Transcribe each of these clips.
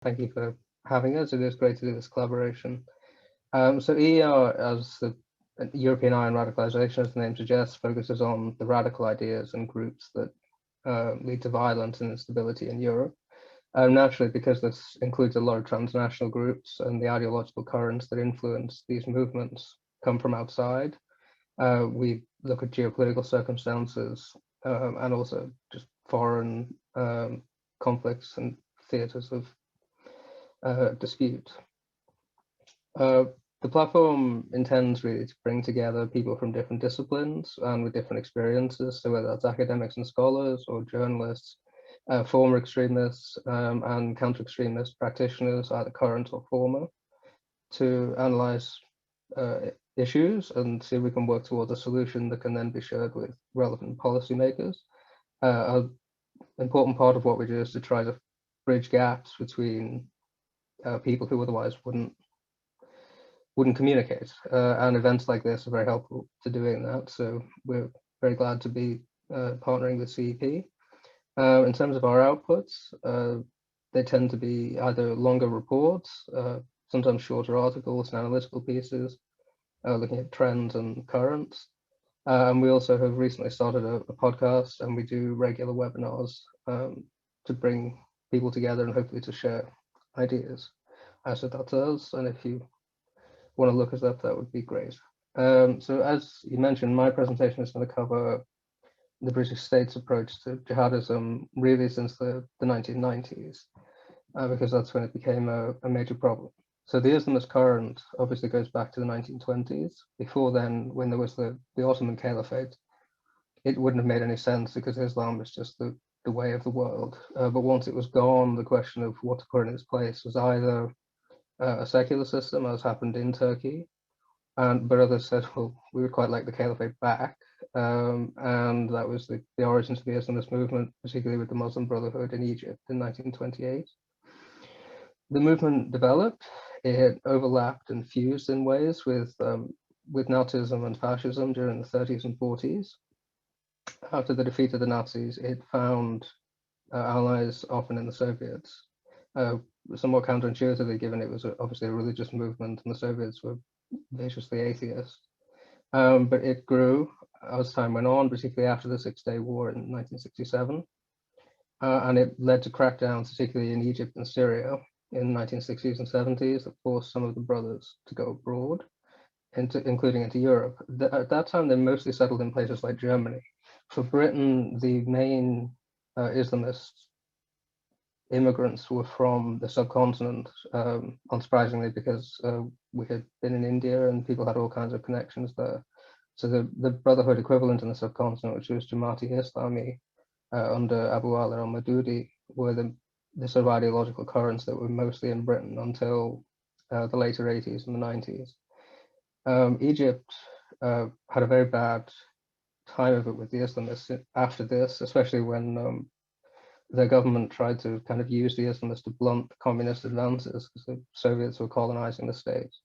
Thank you for having us. It is great to do this collaboration. So EER, as the European Eye on Radicalization, as the name suggests, focuses on the radical ideas and groups that lead to violence and instability in Europe. Naturally, because this includes a lot of transnational groups and the ideological currents that influence these movements come from outside, we look at geopolitical circumstances and also just foreign conflicts and theaters of dispute. The platform intends really to bring together people from different disciplines and with different experiences, so whether that's academics and scholars or journalists, former extremists and counter extremist practitioners, either current or former, to analyze issues and see if we can work towards a solution that can then be shared with relevant policymakers. An important part of what we do is to try to bridge gaps between people who otherwise wouldn't communicate, and events like this are very helpful to doing that. So we're very glad to be partnering with CEP. In terms of our outputs, they tend to be either longer reports, sometimes shorter articles and analytical pieces, looking at trends and currents. And we also have recently started a podcast, and we do regular webinars to bring people together and hopefully to share ideas. So that's us, and if you want to look us up, that would be great. So as you mentioned, my presentation is going to cover the British state's approach to jihadism really since the 1990s, because that's when it became a major problem. So the Islamist current obviously goes back to the 1920s. Before then, when there was the Ottoman Caliphate, it wouldn't have made any sense because Islam was just the way of the world. But once it was gone, the question of what to put in its place was either a secular system, as happened in Turkey, but others said, well, we would quite like the caliphate back. And that was the origins of the Islamist movement, particularly with the Muslim Brotherhood in Egypt in 1928. The movement developed, it overlapped and fused in ways with Nazism and fascism during the 30s and 40s. After the defeat of the Nazis, it found allies often in the Soviets, somewhat counterintuitively, given it was obviously a religious movement and the Soviets were viciously atheist. But it grew as time went on, particularly after the Six-Day War in 1967. And it led to crackdowns, particularly in Egypt and Syria in the 1960s and 70s, that forced some of the brothers to go abroad, including into Europe. At that time, they mostly settled in places like Germany. For Britain, the main Islamist immigrants were from the subcontinent, unsurprisingly, because we had been in India and people had all kinds of connections there. So the Brotherhood equivalent in the subcontinent, which was Jamaat-e-Islami under Abu Ali al-Maududi, were the sort of ideological currents that were mostly in Britain until the later 80s and the 90s. Egypt had a very bad time of it with the Islamists after this, especially when their government tried to kind of use the Islamists to blunt communist advances because the Soviets were colonizing the states,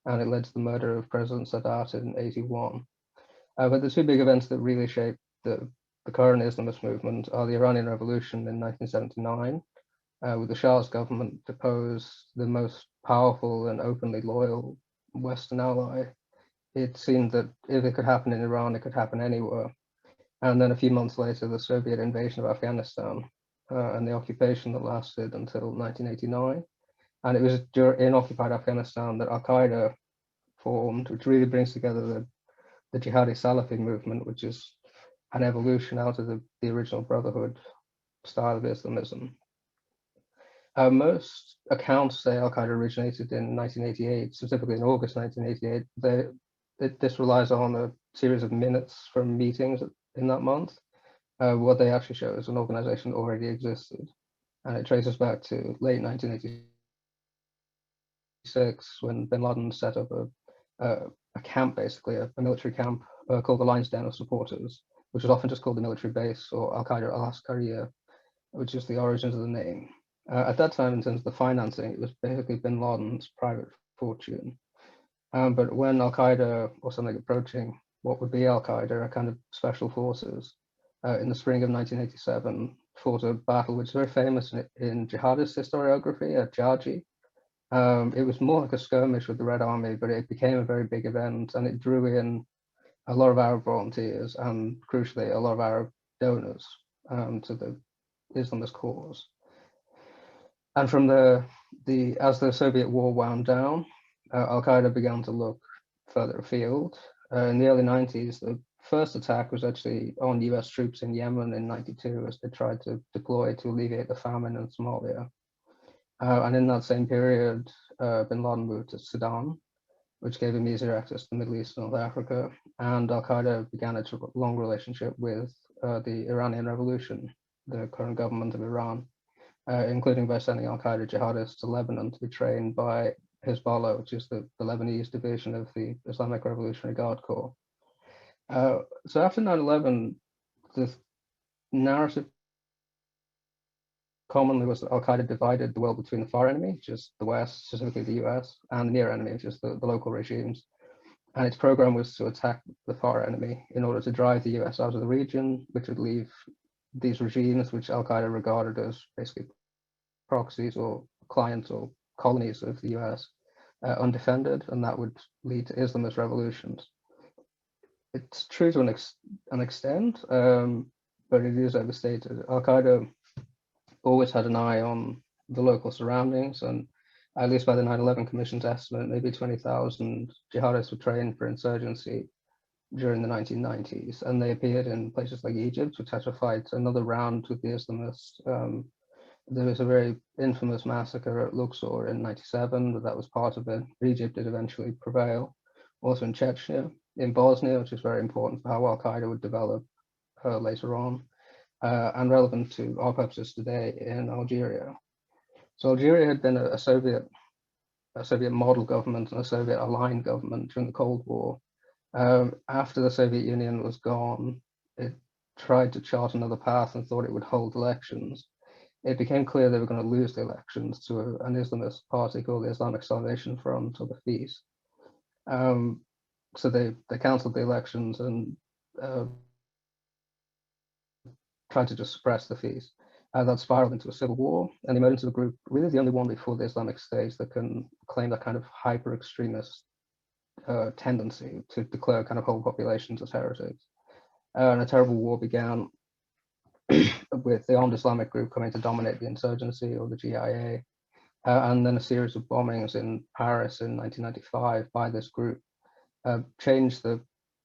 and it led to the murder of President Sadat in '81. But the two big events that really shaped the current Islamist movement are the Iranian Revolution in 1979, with the Shah's government depose the most powerful and openly loyal Western ally. It seemed that if it could happen in Iran, it could happen anywhere. And then a few months later, the Soviet invasion of Afghanistan and the occupation that lasted until 1989. And it was in occupied Afghanistan that Al-Qaeda formed, which really brings together the Jihadi Salafi movement, which is an evolution out of the original Brotherhood style of Islamism. Most accounts say Al-Qaeda originated in 1988, specifically in August 1988. This relies on a series of minutes from meetings in that month. What they actually show is an organization that already existed, and it traces back to late 1986 when bin Laden set up a camp, basically a military camp called the Lion's Den of Supporters, which is often just called the military base, or Al-Qaeda al-Askariya, which is the origins of the name. At that time, in terms of the financing, it was basically bin Laden's private fortune. But when Al-Qaeda or something approaching what would be Al-Qaeda, a kind of special forces, in the spring of 1987, fought a battle which is very famous in jihadist historiography at Jaji. It was more like a skirmish with the Red Army, but it became a very big event, and it drew in a lot of Arab volunteers and, crucially, a lot of Arab donors to the Islamist cause. And from as the Soviet war wound down, Al-Qaeda began to look further afield. In the early 90s, the first attack was actually on US troops in Yemen in 92 as they tried to deploy to alleviate the famine in Somalia. And in that same period, bin Laden moved to Sudan, which gave him easier access to the Middle East and North Africa. And Al-Qaeda began its long relationship with the Iranian Revolution, the current government of Iran, including by sending Al-Qaeda jihadists to Lebanon to be trained by Hezbollah, which is the Lebanese division of the Islamic Revolutionary Guard Corps. So after 9/11, the narrative commonly was that Al-Qaeda divided the world between the far enemy, which is the West, specifically the US, and the near enemy, which is the local regimes. And its program was to attack the far enemy in order to drive the US out of the region, which would leave these regimes, which Al-Qaeda regarded as basically proxies or clients or colonies of the US, undefended, and that would lead to Islamist revolutions. It's true to an extent, but it is overstated. Al-Qaeda always had an eye on the local surroundings, and at least by the 9/11 Commission's estimate, maybe 20,000 jihadists were trained for insurgency during the 1990s, and they appeared in places like Egypt, which had to fight another round with the Islamists. There was a very infamous massacre at Luxor in 97, but that was part of it. Egypt did eventually prevail. Also in Chechnya, in Bosnia, which is very important for how Al-Qaeda would develop later on, and relevant to our purposes today in Algeria. So Algeria had been a Soviet model government and a Soviet aligned government during the Cold War. After the Soviet Union was gone, it tried to chart another path and thought it would hold elections. It became clear they were going to lose the elections to an Islamist party called the Islamic Salvation Front, or the FIS. So they cancelled the elections and tried to just suppress the FIS. That spiraled into a civil war, and they made into a group, really the only one before the Islamic State that can claim that kind of hyper-extremist tendency to declare kind of whole populations as heretics. And a terrible war began with the armed Islamic group coming to dominate the insurgency, or the GIA, and then a series of bombings in Paris in 1995 by this group changed the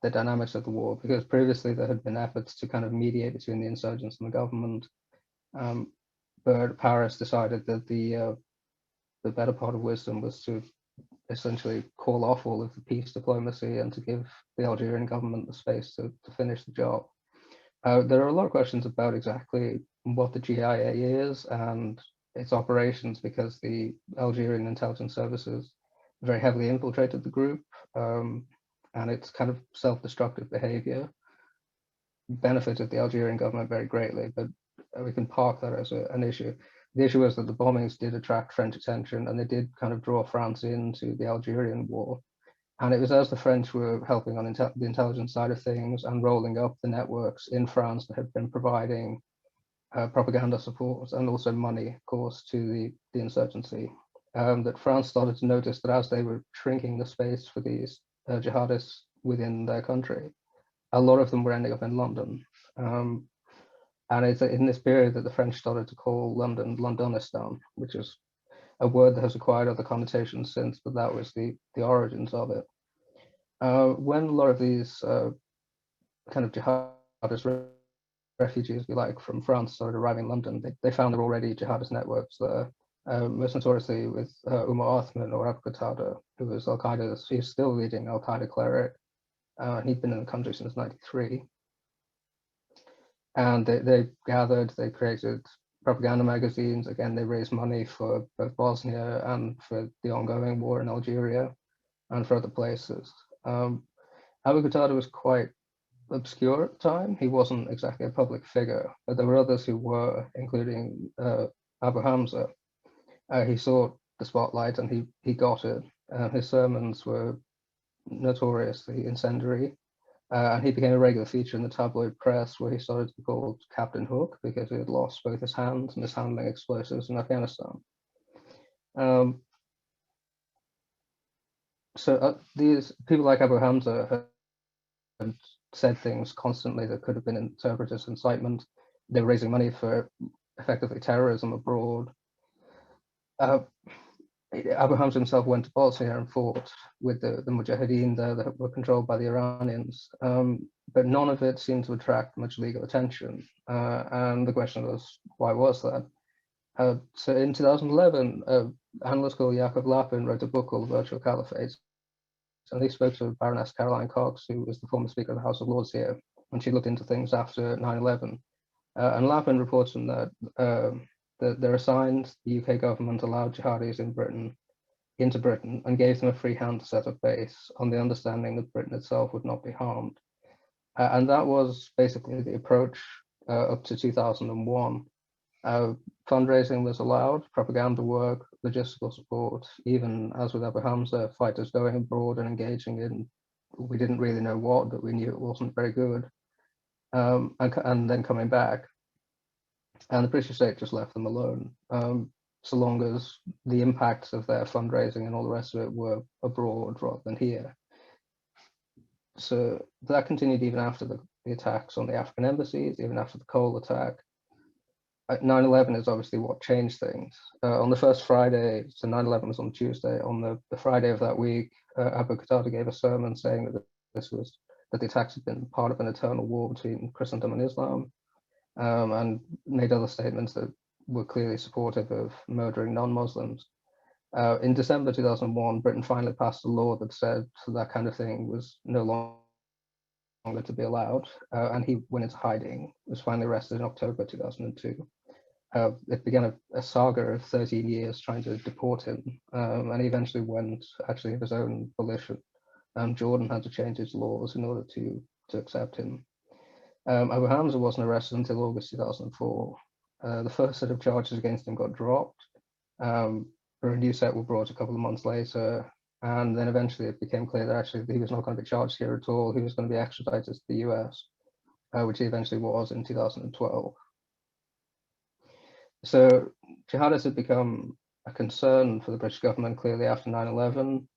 dynamics of the war, because previously there had been efforts to kind of mediate between the insurgents and the government, but Paris decided that the better part of wisdom was to essentially call off all of the peace diplomacy and to give the Algerian government the space to finish the job. There are a lot of questions about exactly what the GIA is and its operations, because the Algerian intelligence services very heavily infiltrated the group, and its kind of self-destructive behavior benefited the Algerian government very greatly, but we can park that as an issue. The issue was that the bombings did attract French attention, and they did kind of draw France into the Algerian war. And it was as the French were helping on the intelligence side of things and rolling up the networks in France that had been providing propaganda support and also money, of course, to the insurgency, that France started to notice that as they were shrinking the space for these jihadists within their country, a lot of them were ending up in London. And it's in this period that the French started to call London Londonistan, which is a word that has acquired other connotations since, but that was the origins of it. When a lot of these kind of jihadist refugees, if you like, from France started arriving in London, they found there were already jihadist networks there, most notoriously with Umar Othman, or Abu Qatada, who was Al-Qaeda's, he's still leading Al-Qaeda cleric. He'd been in the country since '93. And they gathered, they created propaganda magazines. Again, they raised money for both Bosnia and for the ongoing war in Algeria and for other places. Abu Qatada was quite obscure at the time. He wasn't exactly a public figure, but there were others who were, including Abu Hamza. He sought the spotlight and he got it. His sermons were notoriously incendiary. And he became a regular feature in the tabloid press, where he started to be called Captain Hook because he had lost both his hands mishandling explosives in Afghanistan. So these people like Abu Hamza had said things constantly that could have been interpreted as incitement. They were raising money for effectively terrorism abroad. Abu Hamza himself went to Bosnia and fought with the Mujahideen there that were controlled by the Iranians, but none of it seemed to attract much legal attention. And the question was, why was that? So in 2011, analyst called Yakov Lapin wrote a book called The Virtual Caliphate, and he spoke to Baroness Caroline Cox, who was the former Speaker of the House of Lords here, and she looked into things after 9/11. And Lapin reports from that that there are signs the UK government allowed jihadis into Britain and gave them a free hand to set up base on the understanding that Britain itself would not be harmed. And that was basically the approach up to 2001. Fundraising was allowed, propaganda work, logistical support, even as with Abu Hamza, fighters going abroad and engaging in, we didn't really know what, but we knew it wasn't very good, and then coming back. And the British state just left them alone, so long as the impacts of their fundraising and all the rest of it were abroad rather than here. So that continued even after the attacks on the African embassies, even after the Cole attack. 9/11 is obviously what changed things. On the first Friday, so 9/11 was on Tuesday, on the Friday of that week, Abu Qatada gave a sermon saying that that the attacks had been part of an eternal war between Christendom and Islam, and made other statements that were clearly supportive of murdering non-Muslims. In December 2001, Britain finally passed a law that said that kind of thing was no longer to be allowed, and he went into hiding, was finally arrested in October 2002. It began a saga of 13 years trying to deport him, and he eventually went actually of his own volition. Jordan had to change his laws in order to accept him. Abu Hamza wasn't arrested until August 2004. The first set of charges against him got dropped, but a new set were brought a couple of months later, and then eventually it became clear that actually he was not going to be charged here at all. He was going to be extradited to the US, which he eventually was in 2012. So jihadists had become a concern for the British government clearly after 9/11,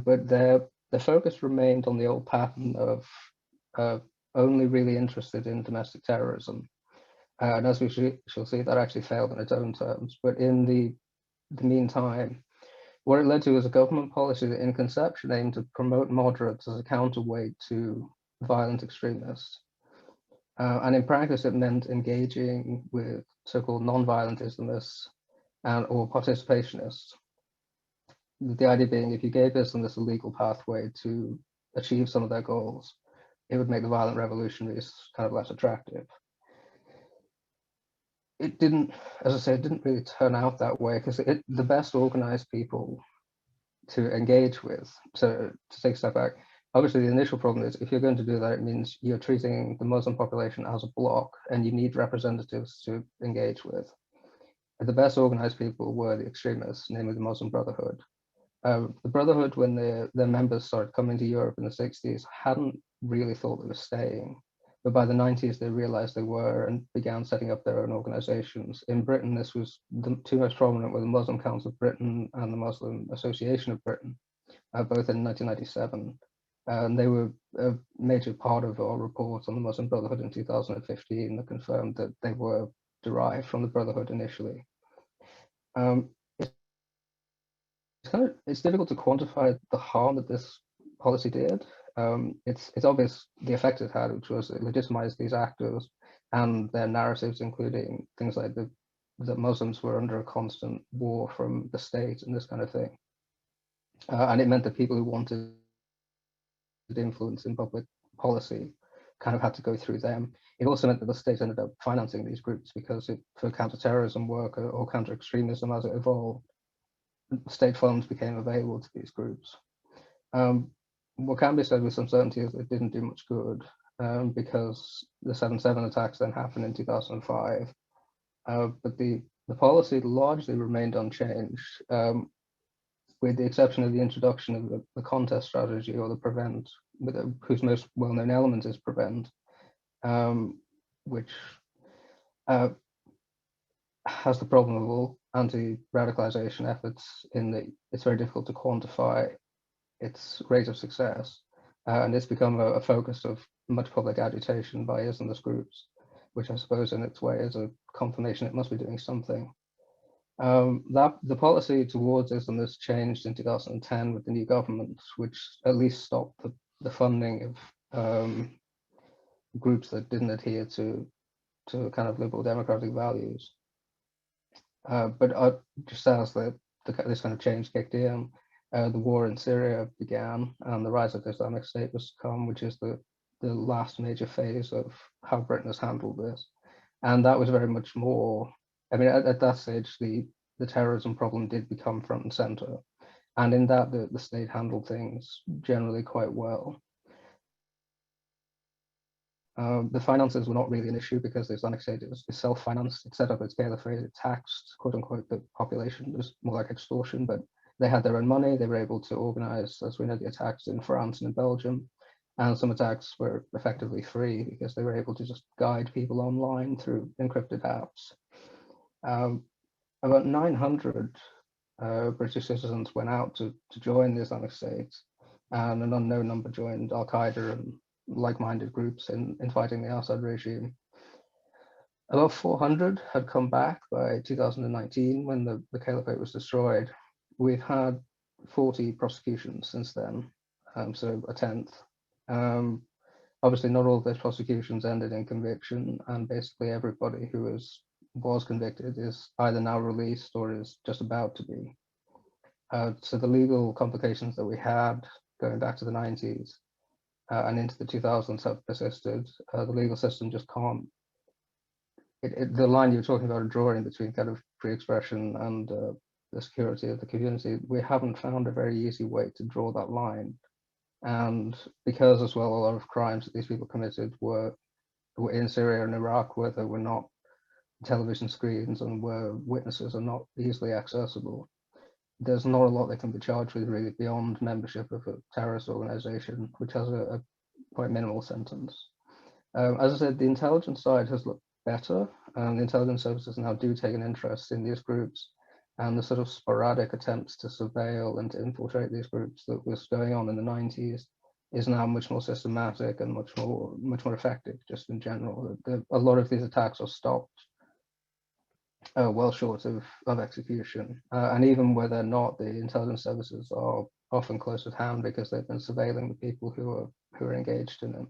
but their focus remained on the old pattern of only really interested in domestic terrorism. And as we shall see, that actually failed in its own terms. But in the meantime, what it led to was a government policy that in conception aimed to promote moderates as a counterweight to violent extremists. And in practice, it meant engaging with so-called non-violent Islamists or participationists. The idea being, if you gave Islamists a legal pathway to achieve some of their goals, it would make the violent revolutionaries kind of less attractive. It didn't, as I say, it didn't really turn out that way, because the best organized people to engage with, to take a step back, obviously the initial problem is if you're going to do that, it means you're treating the Muslim population as a bloc and you need representatives to engage with. The best organized people were the extremists, namely the Muslim Brotherhood. The Brotherhood, when their members started coming to Europe in the 60s, hadn't really thought they were staying. But by the 90s, they realized they were and began setting up their own organizations. In Britain, this was the two most prominent were the Muslim Council of Britain and the Muslim Association of Britain, both in 1997. And they were a major part of our report on the Muslim Brotherhood in 2015 that confirmed that they were derived from the Brotherhood initially. It's difficult to quantify the harm that this policy did. It's obvious the effect it had, which was it legitimized these actors and their narratives, including things like that Muslims were under a constant war from the state and this kind of thing. And it meant that people who wanted influence in public policy kind of had to go through them. It also meant that the state ended up financing these groups because for counterterrorism work or counter extremism as it evolved, state funds became available to these groups. What can be said with some certainty is it didn't do much good because the 7/7 attacks then happened in 2005. But the policy largely remained unchanged, with the exception of the introduction of the contest strategy or the prevent whose most well-known element is Prevent, which has the problem of all anti-radicalization efforts in that it's very difficult to quantify its rate of success, and it's become a focus of much public agitation by Islamist groups, which I suppose in its way is a confirmation it must be doing something. That the policy towards Islamists changed in 2010 with the new government, which at least stopped the funding of groups that didn't adhere to kind of liberal democratic values. But just as this kind of change kicked in, the war in Syria began, and the rise of the Islamic State was to come, which is the last major phase of how Britain has handled this. And that was very much more, I mean, at that stage, the terrorism problem did become front and center. And in that, the state handled things generally quite well. The finances were not really an issue because the Islamic State is self-financed. It set up its caliphate, it taxed, quote unquote, the population. It was more like extortion, but they had their own money. They were able to organize, as we know, the attacks in France and in Belgium. And some attacks were effectively free because they were able to just guide people online through encrypted apps. About 900 British citizens went out to join the Islamic State, and an unknown number joined Al-Qaeda and like-minded groups in fighting the Assad regime. About 400 had come back by 2019 when the caliphate was destroyed. We've had 40 prosecutions since then, so a tenth. Obviously, not all of those prosecutions ended in conviction, and basically everybody who was convicted is either now released or is just about to be. So the legal complications that we had going back to the 90s and into the 2000s have persisted. The legal system just can't. The line you were talking about, a drawing between kind of free expression and the security of the community, we haven't found a very easy way to draw that line. And because as well, a lot of crimes that these people committed were in Syria and Iraq, where there were not television screens and where witnesses are not easily accessible, there's not a lot they can be charged with really beyond membership of a terrorist organization, which has a quite minimal sentence. As I said, the intelligence side has looked better, and the intelligence services now do take an interest in these groups, and the sort of sporadic attempts to surveil and to infiltrate these groups that was going on in the 90s is now much more systematic and much more effective just in general. A lot of these attacks are stopped well short of execution. And even where they're not, the intelligence services are often close at hand because they've been surveilling the people who are engaged in them.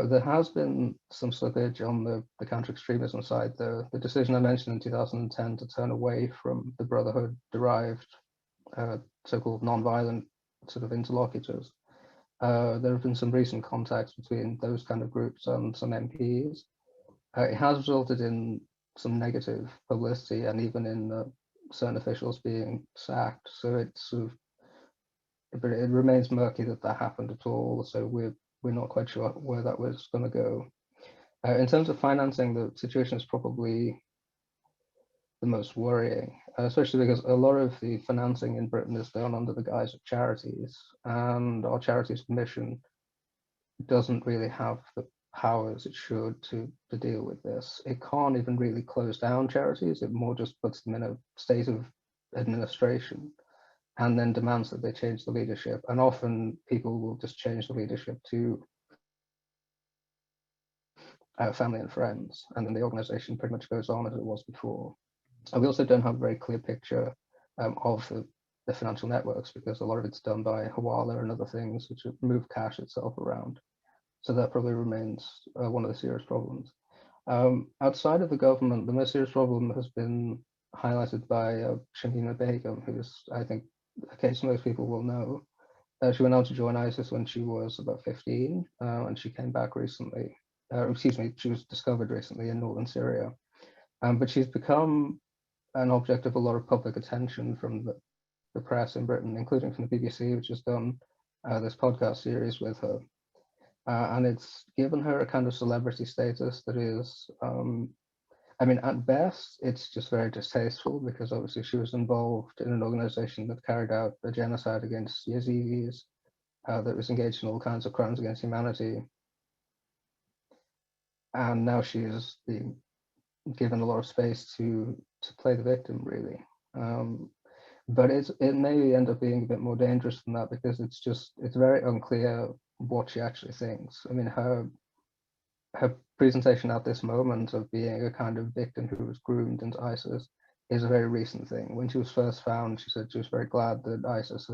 There has been some slippage on the counter extremism side. The decision I mentioned in 2010 to turn away from the Brotherhood-derived so-called non-violent sort of interlocutors. There have been some recent contacts between those kind of groups and some MPs. It has resulted in some negative publicity and even in certain officials being sacked. So but it remains murky that happened at all. So we're not quite sure where that was going to go. In terms of financing, the situation is probably the most worrying, especially because a lot of the financing in Britain is done under the guise of charities, and our Charities Commission doesn't really have the powers it should to deal with this. It can't even really close down charities. It more just puts them in a state of administration and then demands that they change the leadership. And often people will just change the leadership to family and friends, and then the organization pretty much goes on as it was before. And we also don't have a very clear picture of the financial networks because a lot of it's done by Hawala and other things which move cash itself around. So that probably remains one of the serious problems. Outside of the government, the most serious problem has been highlighted by Shamima Begum, who's, I think, a case most people will know. She went on to join ISIS when she was about 15, and she came back recently. She was discovered recently in northern Syria. But she's become an object of a lot of public attention from the press in Britain, including from the BBC, which has done this podcast series with her. And it's given her a kind of celebrity status that is, I mean, at best, it's just very distasteful because obviously she was involved in an organization that carried out a genocide against Yazidis that was engaged in all kinds of crimes against humanity, and now she is being given a lot of space to play the victim, really. But it may end up being a bit more dangerous than that, because it's very unclear what she actually thinks. I mean, her presentation at this moment of being a kind of victim who was groomed into ISIS is a very recent thing. When she was first found, she said she was very glad that ISIS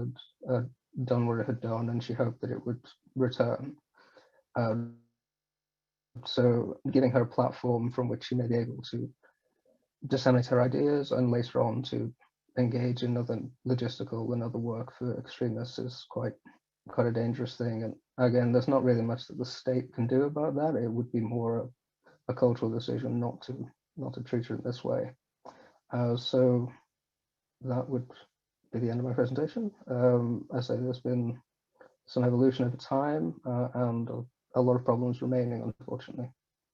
had done what it had done, and she hoped that it would return. So giving her a platform from which she may be able to disseminate her ideas and later on to engage in other logistical and other work for extremists is quite a dangerous thing. And again, there's not really much that the state can do about that. It would be more a cultural decision not to treat her in this way. So that would be the end of my presentation. I say there's been some evolution over time, and a lot of problems remaining, unfortunately.